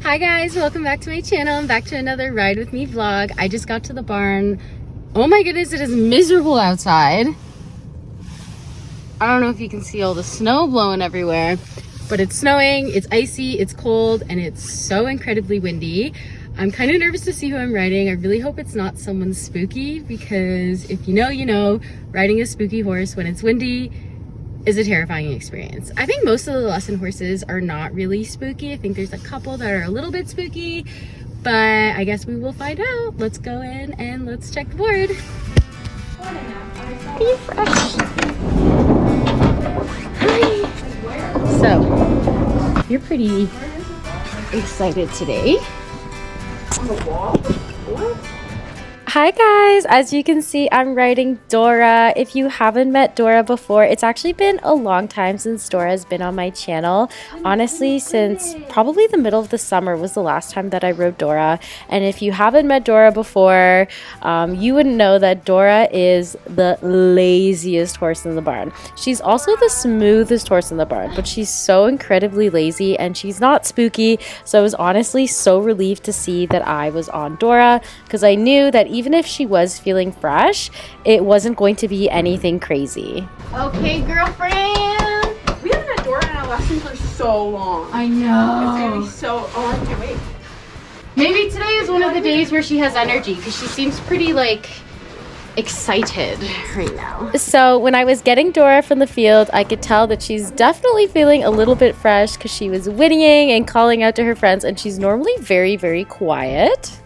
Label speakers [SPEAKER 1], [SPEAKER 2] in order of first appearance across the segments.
[SPEAKER 1] Hi guys, welcome back to my channel and back to another ride with me vlog. I just got to the barn. Oh my goodness, it is miserable outside. I don't know if you can see all the snow blowing everywhere, but it's snowing, it's icy, it's cold, and it's so incredibly windy. I'm kind of nervous to see who I'm riding. I really hope it's not someone spooky, because if you know, you know, riding a spooky horse when it's windy is a terrifying experience. I think most of the lesson horses are not really spooky. I think there's a couple that are a little bit spooky, but I guess we will find out. Let's go in and let's check the board. Are you fresh? Hi. So, you're pretty excited today. On the wall? What? Hi guys, as you can see, I'm riding Dora. If you haven't met Dora before, it's actually been a long time since Dora's been on my channel. Honestly, since probably the middle of the summer was the last time that I rode Dora. And if you haven't met Dora before, you wouldn't know that Dora is the laziest horse in the barn. She's also the smoothest horse in the barn, but she's so incredibly lazy and she's not spooky. So I was honestly so relieved to see that I was on Dora, because I knew that even if she was feeling fresh, it wasn't going to be anything crazy. Okay, girlfriend.
[SPEAKER 2] We haven't had Dora in a lesson for so long.
[SPEAKER 1] I know.
[SPEAKER 2] It's gonna be so. Oh, I can't wait.
[SPEAKER 1] Maybe today is one of the days where she has energy, because she seems pretty like excited right now. So when I was getting Dora from the field, I could tell that she's definitely feeling a little bit fresh, because she was whinnying and calling out to her friends, and she's normally very, very quiet.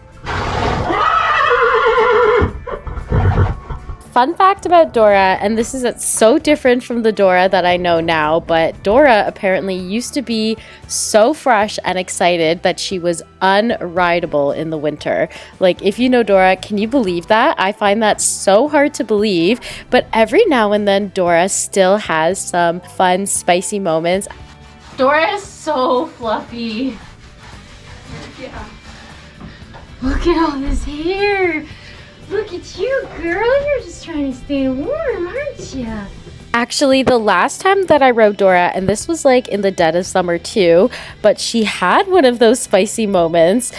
[SPEAKER 1] Fun fact about Dora, and this is so different from the Dora that I know now, but Dora apparently used to be so fresh and excited that she was unrideable in the winter. Like, if you know Dora, can you believe that? I find that so hard to believe, but every now and then Dora still has some fun, spicy moments. Dora is so fluffy.
[SPEAKER 2] Yeah.
[SPEAKER 1] Look at all this hair. Look at you, girl. You're just trying to stay warm, aren't you? Actually, the last time that I rode Dora, and this was like in the dead of summer too, but she had one of those spicy moments.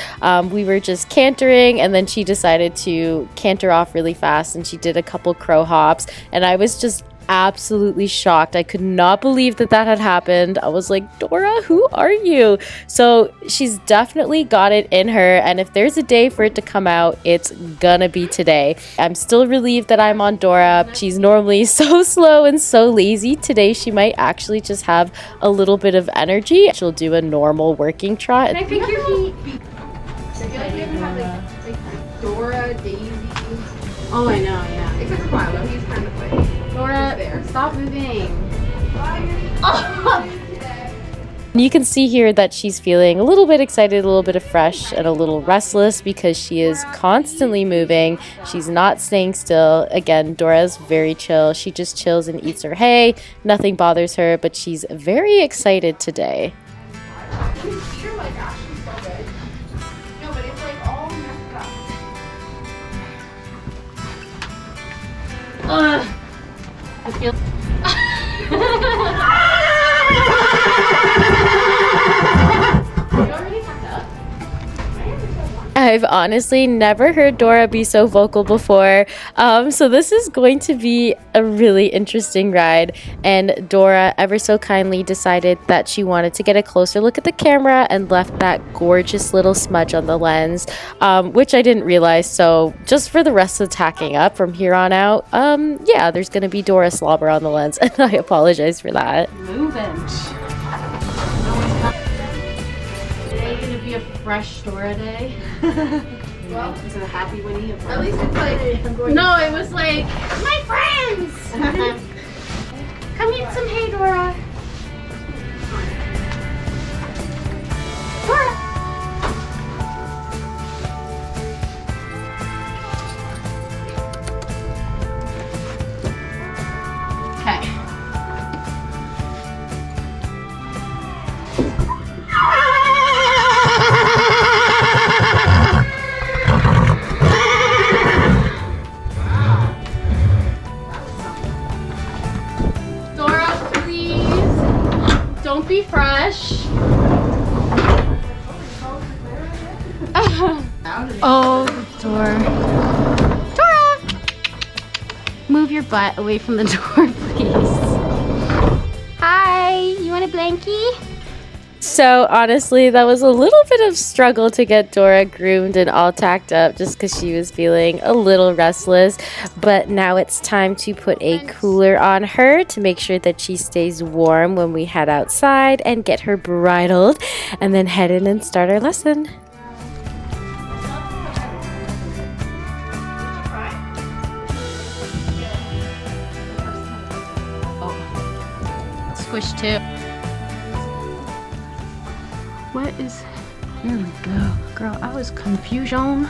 [SPEAKER 1] We were just cantering, and then she decided to canter off really fast, and she did a couple crow hops, and I was just absolutely shocked. I could not believe that that had happened. I was like, Dora, who are you? So she's definitely got it in her, and if there's a day for it to come out, it's gonna be today. I'm still relieved that I'm on Dora. She's normally so slow and so lazy. Today she might actually just have a little bit of energy. She'll do a normal working trot.
[SPEAKER 2] Can I pick your feet? I feel like we haven't had like Dora, Daisy.
[SPEAKER 1] Oh, I know, yeah.
[SPEAKER 2] Except for Milo, he's kind of like
[SPEAKER 1] Dora,
[SPEAKER 2] there.
[SPEAKER 1] stop moving.
[SPEAKER 2] Oh.
[SPEAKER 1] You can see here that she's feeling a little bit excited, a little bit of fresh, and a little restless, because she is constantly moving. She's not staying still. Again, Dora's very chill. She just chills and eats her hay. Nothing bothers her, but she's very excited today.
[SPEAKER 2] His feet are like actually so good. No, but it's like all messed up.
[SPEAKER 1] Ugh. I feel... I've honestly never heard Dora be so vocal before, so this is going to be a really interesting ride, and Dora ever so kindly decided that she wanted to get a closer look at the camera and left that gorgeous little smudge on the lens, which I didn't realize. So just for the rest of the tacking up from here on out, yeah, there's gonna be Dora slobber on the lens, and I apologize for that. Moving. A fresh Dora day.
[SPEAKER 2] Well, is it a happy Winnie? At least it's like I'm going.
[SPEAKER 1] No, it was like, my friends! Come eat some hay, Dora. Dora! Okay. Dora, please. Oh, the door. Dora! Move your butt away from the door, please. Hi, you want a blankie? So honestly, that was a little bit of struggle to get Dora groomed and all tacked up just because she was feeling a little restless. But now it's time to put a cooler on her to make sure that she stays warm when we head outside and get her bridled and then head in and start our lesson. Oh, squish too. What is, there we go. Girl, I was confusion.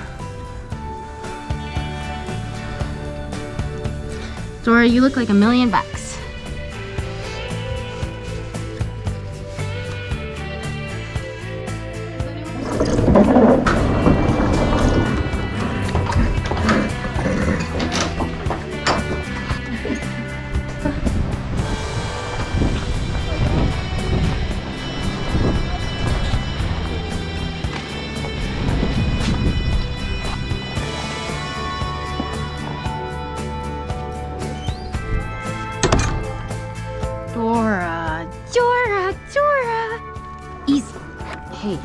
[SPEAKER 1] Dora, you look like $1,000,000. Dora. Easy. Hey.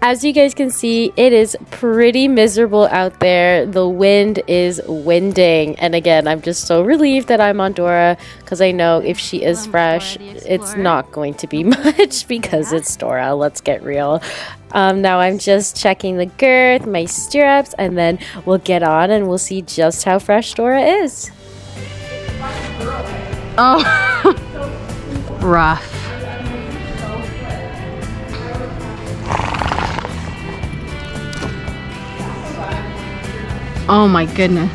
[SPEAKER 1] As you guys can see, it is pretty miserable out there. The wind is winding. And again, I'm just so relieved that I'm on Dora because I know if she is fresh, it's not going to be much because it's Dora. Let's get real. Now I'm just checking the girth, my stirrups, and then we'll get on and we'll see just how fresh Dora is. Oh, rough. Oh my goodness.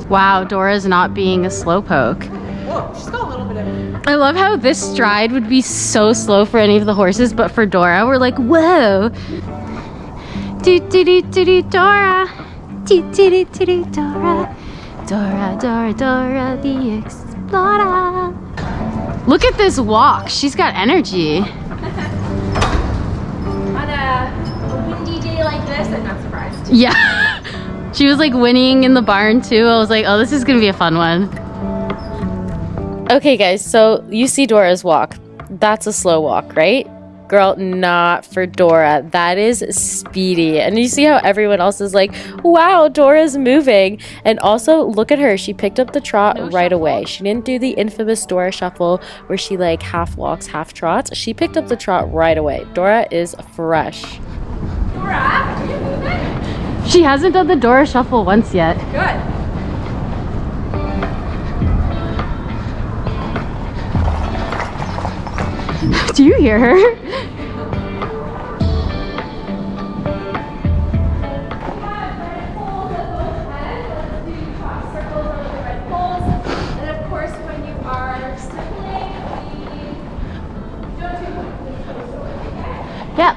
[SPEAKER 1] Wow, Dora's not being a slowpoke.
[SPEAKER 2] Whoa, she's got a little bit of it.
[SPEAKER 1] I love how this stride would be so slow for any of the horses, but for Dora, we're like, whoa. Do do do do do Dora. Do do do do do Dora. Dora, Dora, Dora the Explorer. Look at this walk. She's got energy.
[SPEAKER 2] On a windy day like this, I'm not surprised.
[SPEAKER 1] Yeah. She was like whinnying in the barn too. I was like, oh, this is gonna be a fun one. Okay guys, so you see Dora's walk. That's a slow walk, right? Girl, not for Dora. That is speedy. And you see how everyone else is like, wow, Dora's moving. And also, look at her. She picked up the trot right away. She didn't do the infamous Dora shuffle where she like half walks, half trots. She picked up the trot right away. Dora is fresh.
[SPEAKER 2] Dora, are you moving?
[SPEAKER 1] She hasn't done the Dora shuffle once yet.
[SPEAKER 2] Good.
[SPEAKER 1] Do you hear her? Yep.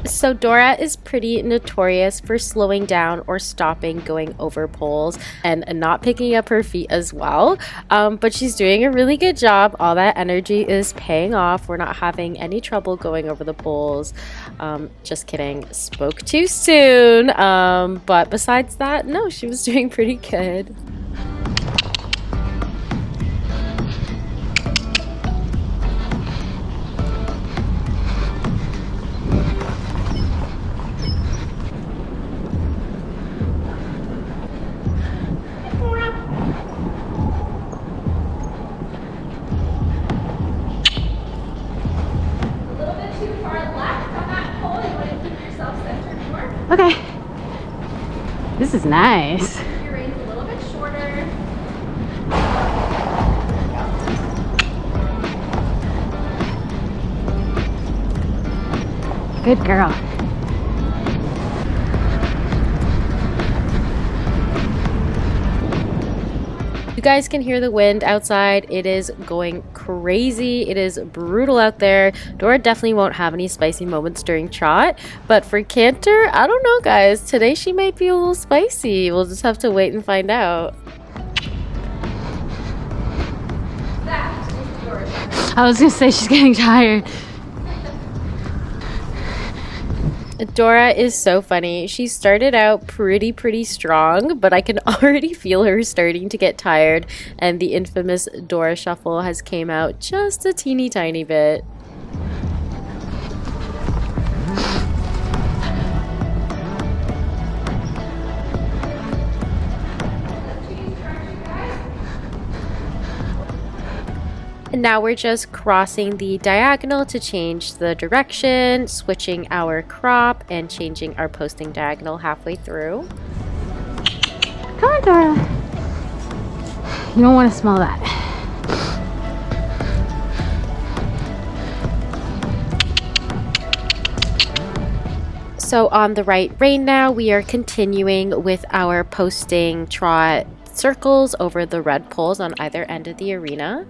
[SPEAKER 1] So Dora is pretty notorious for slowing down or stopping going over poles and not picking up her feet as well. But she's doing a really good job. All that energy is paying off. We're not having any trouble going over the poles. Just kidding. Spoke too soon. But besides that, no, she was doing pretty good. Okay. This is nice.
[SPEAKER 2] Your reins a little bit shorter.
[SPEAKER 1] Good girl. You guys can hear the wind outside. It is going crazy. It is brutal out there. Dora definitely won't have any spicy moments during trot, but for canter, I don't know, guys. Today she might be a little spicy. We'll just have to wait and find out.
[SPEAKER 3] I was gonna say she's getting tired.
[SPEAKER 1] Dora is so funny. She started out pretty strong, but I can already feel her starting to get tired, and the infamous Dora shuffle has came out just a teeny tiny bit. And now we're just crossing the diagonal to change the direction, switching our crop, and changing our posting diagonal halfway through.
[SPEAKER 3] Come on, Dora. You don't want to smell that.
[SPEAKER 1] So on the right rein now, we are continuing with our posting trot circles over the red poles on either end of the arena.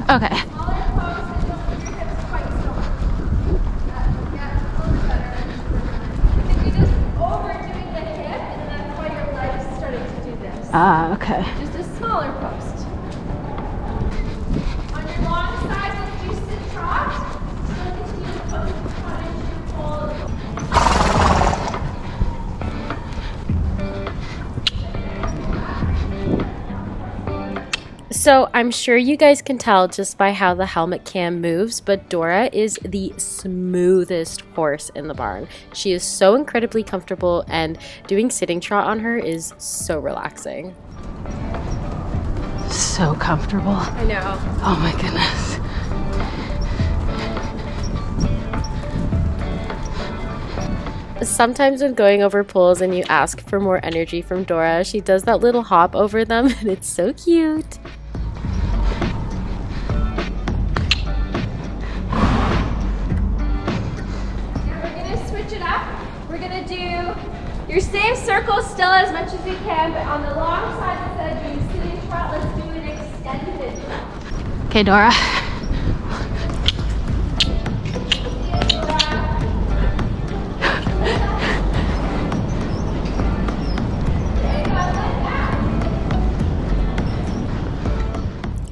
[SPEAKER 3] Okay. Okay.
[SPEAKER 2] Just a smaller post. On your long side, let's do sit trot. Still continue to post the cottage
[SPEAKER 1] So I'm sure you guys can tell just by how the helmet cam moves, but Dora is the smoothest horse in the barn. She is so incredibly comfortable, and doing sitting trot on her is so relaxing.
[SPEAKER 3] So comfortable.
[SPEAKER 2] I know.
[SPEAKER 3] Oh my goodness.
[SPEAKER 1] Sometimes when going over poles and you ask for more energy from Dora, she does that little hop over them, and it's so cute.
[SPEAKER 2] Your same circle still as much as you can, but on the long side, instead of doing sitting trot, let's do an extended trot.
[SPEAKER 3] Okay, Dora.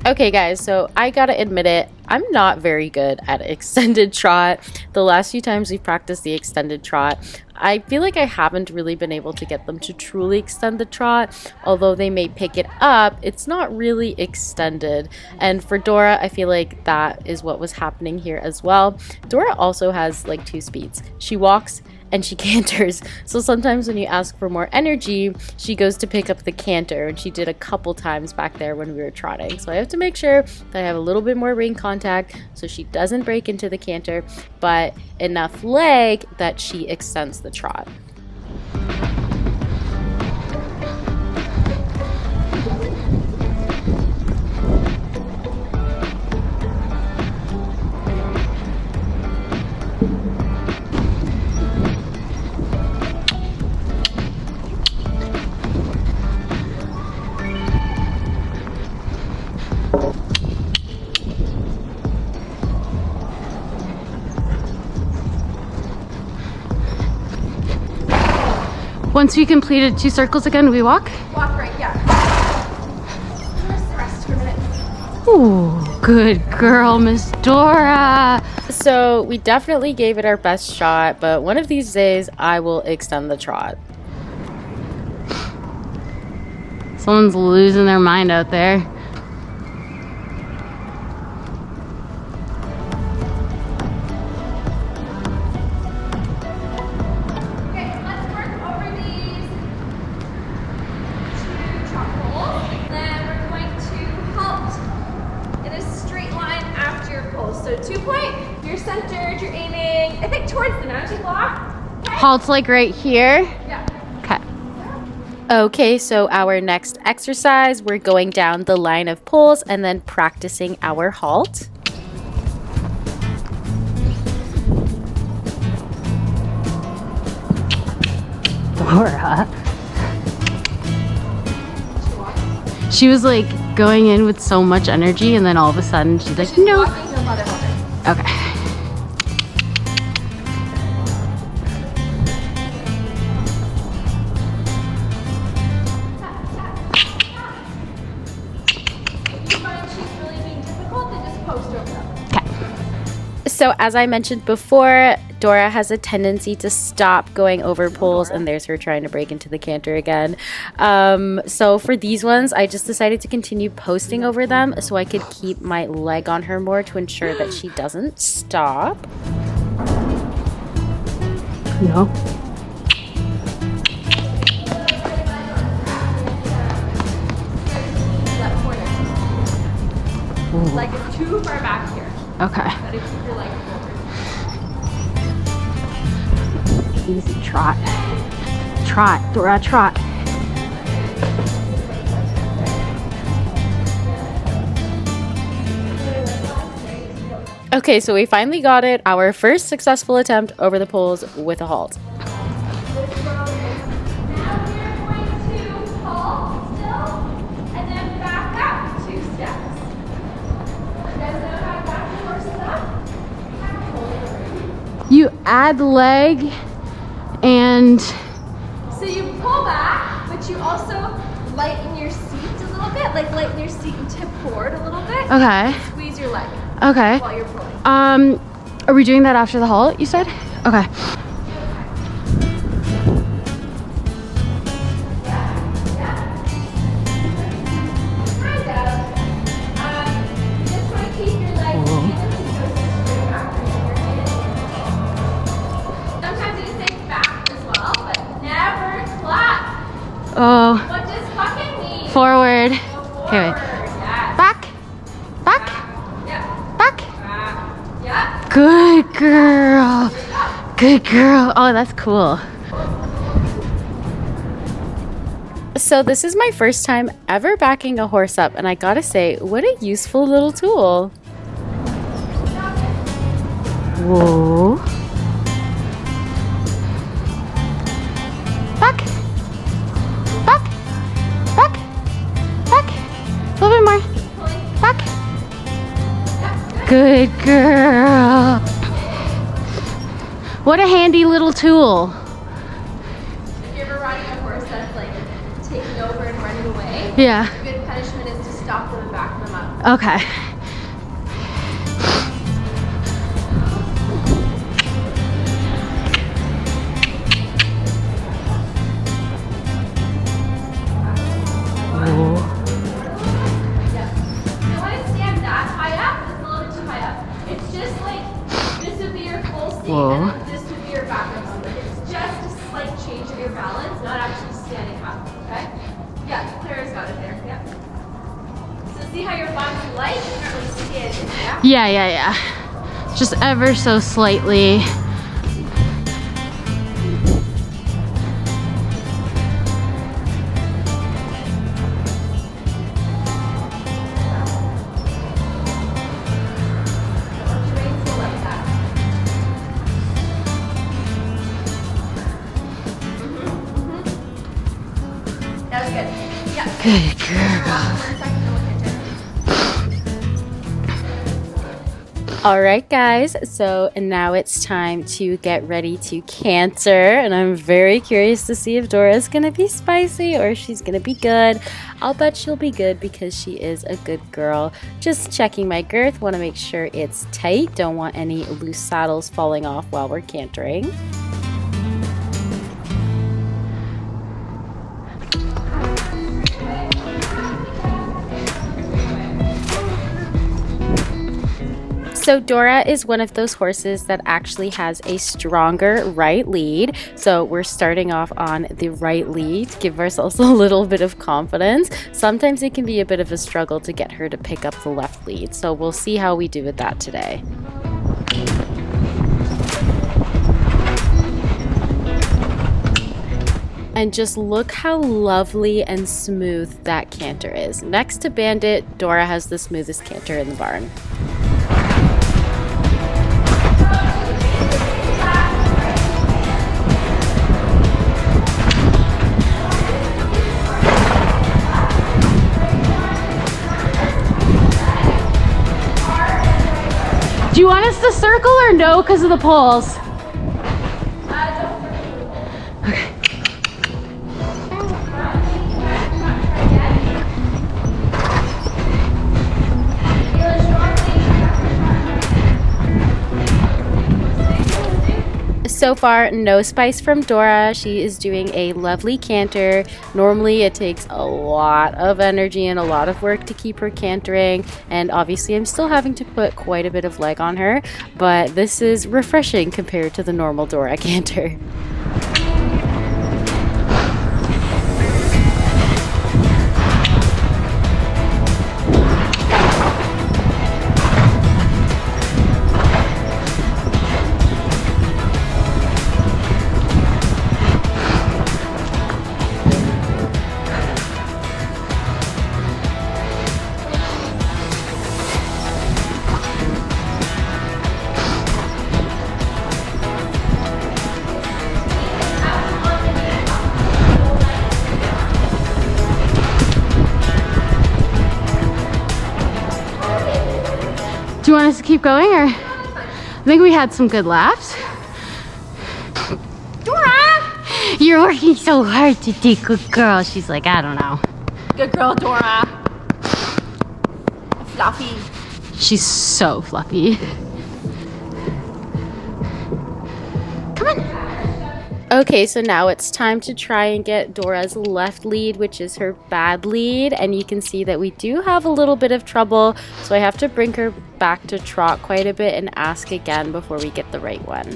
[SPEAKER 1] Okay guys, so I gotta admit it, I'm not very good at extended trot. The last few times we've practiced the extended trot, I feel like I haven't really been able to get them to truly extend the trot. Although they may pick it up, it's not really extended. And for Dora, I feel like that is what was happening here as well. Dora also has like 2 speeds. She walks and she canters. So sometimes when you ask for more energy, she goes to pick up the canter, and she did a couple times back there when we were trotting. So I have to make sure that I have a little bit more rein contact so she doesn't break into the canter, but enough leg that she extends the trot.
[SPEAKER 3] Once we completed 2 circles again, we walk?
[SPEAKER 2] Walk right, yeah. Rest for a minute.
[SPEAKER 3] Ooh, good girl, Miss Dora.
[SPEAKER 1] So we definitely gave it our best shot, but one of these days I will extend the trot.
[SPEAKER 3] Someone's losing their mind out there.
[SPEAKER 2] So 2 point, you're centered, you're aiming, I think towards the mounting block. Okay.
[SPEAKER 3] Halt's like right here.
[SPEAKER 2] Yeah.
[SPEAKER 3] Okay.
[SPEAKER 1] Okay, so our next exercise, we're going down the line of poles and then practicing our halt. Dora. She was like going in with so much energy and then all of a sudden she's like, no. Okay. So as I mentioned before, Dora has a tendency to stop going over poles, and there's her trying to break into the canter again. So for these ones, I just decided to continue posting over them so I could keep my leg on her more to ensure that she doesn't stop. No.
[SPEAKER 2] Like it's too far back here.
[SPEAKER 1] Okay.
[SPEAKER 2] Gotta keep your leg forward.
[SPEAKER 1] Easy trot. Trot, Dora, trot. Okay, so we finally got it. Our first successful attempt over the poles with a halt. You add leg and...
[SPEAKER 2] So you pull back, but you also lighten your seat a little bit, like lighten your seat and tip forward a little bit.
[SPEAKER 1] Okay.
[SPEAKER 2] Squeeze your leg
[SPEAKER 1] Okay.
[SPEAKER 2] while you're pulling.
[SPEAKER 1] Are we doing that after the halt, you said? Okay. Oh.
[SPEAKER 2] What does fucking mean?
[SPEAKER 1] Forward. Okay, wait.
[SPEAKER 2] Yes.
[SPEAKER 1] Back. Back.
[SPEAKER 2] Yeah.
[SPEAKER 1] Back.
[SPEAKER 2] Yeah.
[SPEAKER 1] Good girl. Good girl. Oh, that's cool. So this is my first time ever backing a horse up, and I gotta say, what a useful little tool. Whoa. Back. Back. Back. Back. A little bit more. Back. Good girl. What a handy little tool.
[SPEAKER 2] If you're ever riding a horse that's like taking over and running away,
[SPEAKER 1] Yeah.
[SPEAKER 2] a good punishment is to stop them and back them up.
[SPEAKER 1] Okay. Whoa.
[SPEAKER 2] This would be your backup movement. It's just a slight change of your balance, not actually standing up, okay? Yeah, Claire's got it there, yeah. So see how your body's light? You're not really standing, yeah?
[SPEAKER 1] Yeah. Just ever so slightly. Good girl. All right, guys, so now it's time to get ready to canter, and I'm very curious to see if Dora's gonna be spicy or if she's gonna be good. I'll bet she'll be good because she is a good girl. Just checking my girth, want to make sure it's tight, don't want any loose saddles falling off while we're cantering. So Dora is one of those horses that actually has a stronger right lead. So we're starting off on the right lead to give ourselves a little bit of confidence. Sometimes it can be a bit of a struggle to get her to pick up the left lead. So we'll see how we do with that today. And just look how lovely and smooth that canter is. Next to Bandit, Dora has the smoothest canter in the barn.
[SPEAKER 3] Do you want us to circle or no because of the poles? Okay.
[SPEAKER 1] So far, no spice from Dora. She is doing a lovely canter. Normally, it takes a lot of energy and a lot of work to keep her cantering. And obviously, I'm still having to put quite a bit of leg on her. But this is refreshing compared to the normal Dora canter.
[SPEAKER 3] Do you want us to keep going, or? I think we had some good laughs. Dora! You're working so hard to be a good girl. She's like, I don't know.
[SPEAKER 2] Good girl, Dora. Fluffy.
[SPEAKER 3] She's so fluffy. Come on.
[SPEAKER 1] Okay, so now it's time to try and get Dora's left lead, which is her bad lead. And you can see that we do have a little bit of trouble. So I have to bring her back to trot quite a bit and ask again before we get the right one.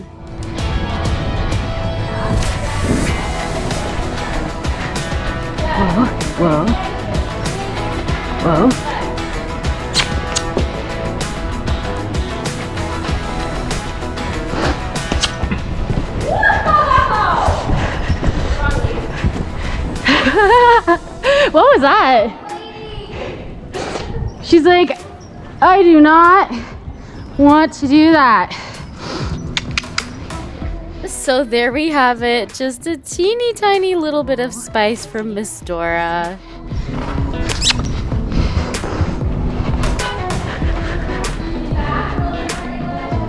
[SPEAKER 3] Whoa, whoa, whoa. What was that? She's like, I do not want to do that.
[SPEAKER 1] So there we have it, just a teeny tiny little bit of spice from Miss Dora.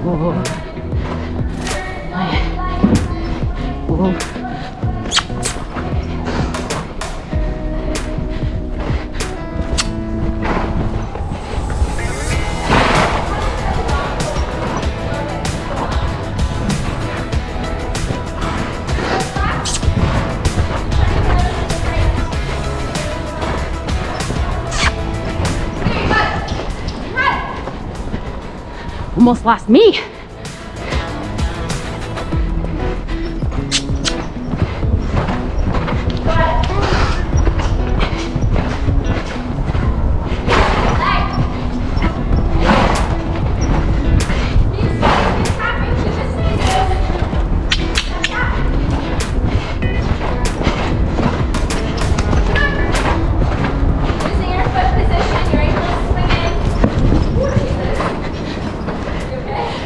[SPEAKER 3] Whoa. Whoa. Almost lost me.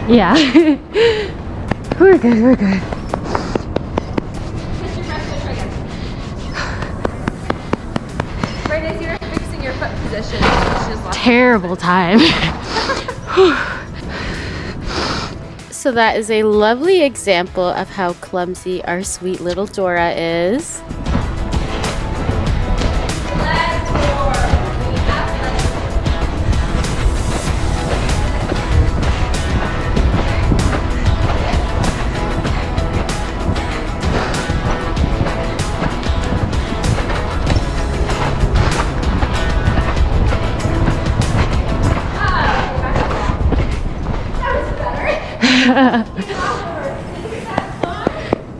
[SPEAKER 3] Yeah. We're good, we're good.
[SPEAKER 2] Right as you're fixing your foot position,
[SPEAKER 3] Terrible time.
[SPEAKER 1] So that is a lovely example of how clumsy our sweet little Dora is.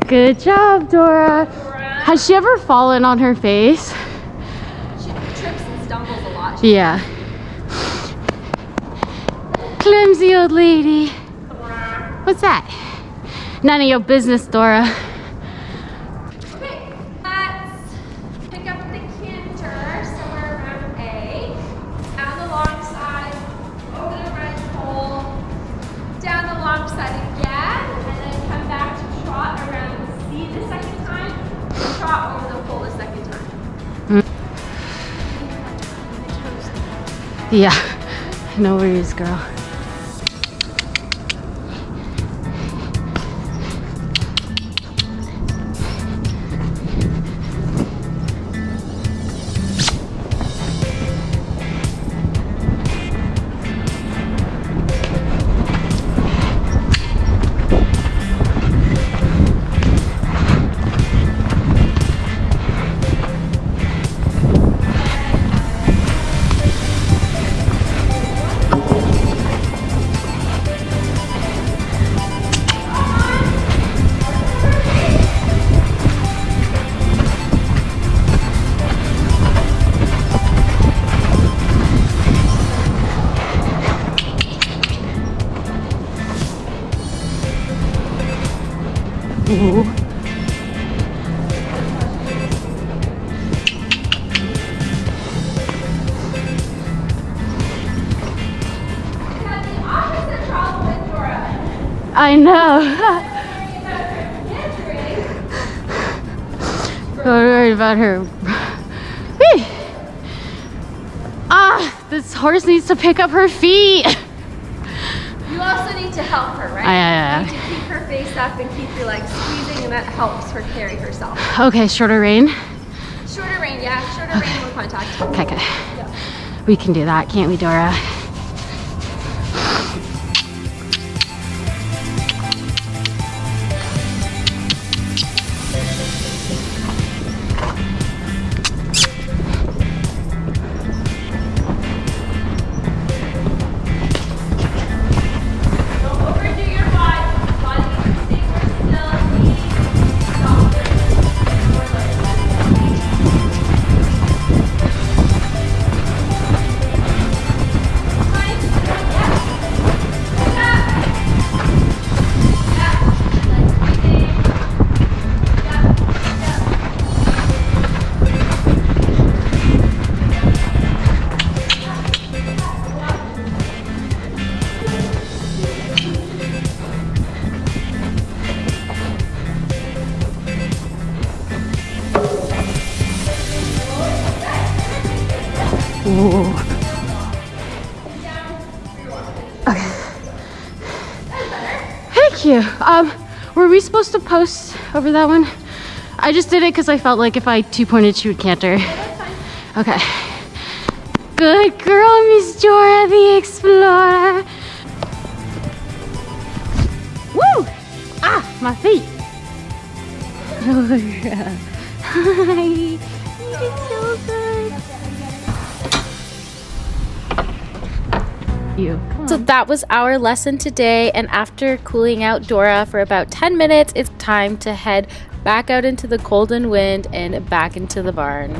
[SPEAKER 3] Good job, Dora. Has she ever fallen on her face?
[SPEAKER 2] She trips and stumbles a lot.
[SPEAKER 3] Yeah. Clumsy old lady. What's that? None of your business, Dora.
[SPEAKER 2] Okay.
[SPEAKER 3] Yeah, no worries, girl. Ooh. I know. Don't worry about her. Whee! Ah, this horse needs to pick up her feet.
[SPEAKER 2] You also need to help her, right?
[SPEAKER 3] Yeah.
[SPEAKER 2] You need to keep her face up and keep your legs squeezing, and that helps her carry herself.
[SPEAKER 3] Okay, shorter rein.
[SPEAKER 2] Shorter rein, yeah. Shorter rein, more contact.
[SPEAKER 3] Okay.
[SPEAKER 2] Yeah.
[SPEAKER 3] We can do that, can't we, Dora? Ooh. Okay. Thank you. Were we supposed to post over that one? I just did it because I felt like if I two-pointed, she would canter. Okay. Good girl, Miss Dora the Explorer. Woo! Ah, my feet. Dora. Hi. You did so good.
[SPEAKER 1] So that was our lesson today, and after cooling out Dora for about 10 minutes, it's time to head back out into the cold and wind and back into the barn.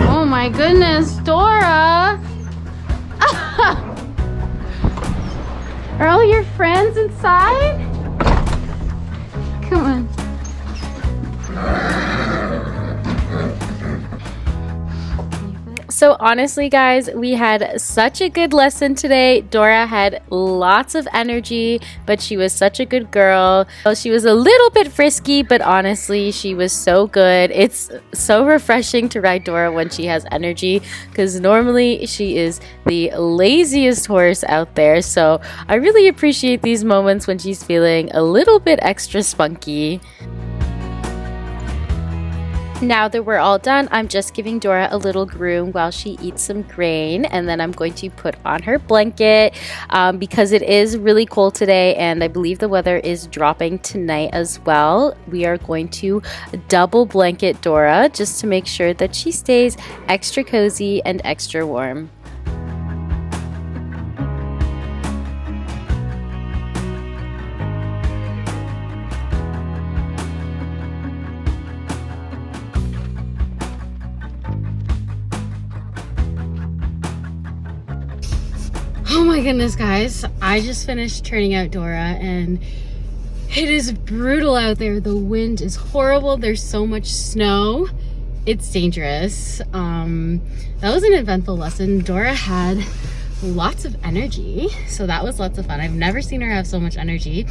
[SPEAKER 3] Oh my goodness, Dora! Are all your friends inside? Come on.
[SPEAKER 1] So honestly, guys, we had such a good lesson today. Dora had lots of energy, but she was such a good girl. She was a little bit frisky, but honestly, she was so good. It's so refreshing to ride Dora when she has energy, because normally she is the laziest horse out there. So I really appreciate these moments when she's feeling a little bit extra spunky. Now that we're all done, I'm just giving Dora a little groom while she eats some grain, and then I'm going to put on her blanket because it is really cold today, and I believe the weather is dropping tonight as well. We are going to double blanket Dora just to make sure that she stays extra cozy and extra warm.
[SPEAKER 3] Oh my goodness, guys. I just finished turning out Dora and it is brutal out there. The wind is horrible. There's so much snow. It's dangerous. That was an eventful lesson. Dora had
[SPEAKER 1] lots of energy. So that was lots of fun. I've never seen her have so much energy.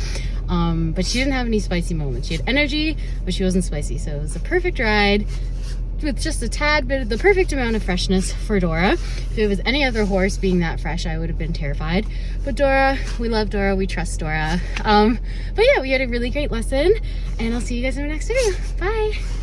[SPEAKER 1] But she didn't have any spicy moments. She had energy, but she wasn't spicy. So it was a perfect ride with just a tad bit of the perfect amount of freshness for Dora. If it was any other horse being that fresh, I would have been terrified. But Dora, we love Dora, we trust Dora. But yeah, we had a really great lesson, and I'll see you guys in the next video. Bye.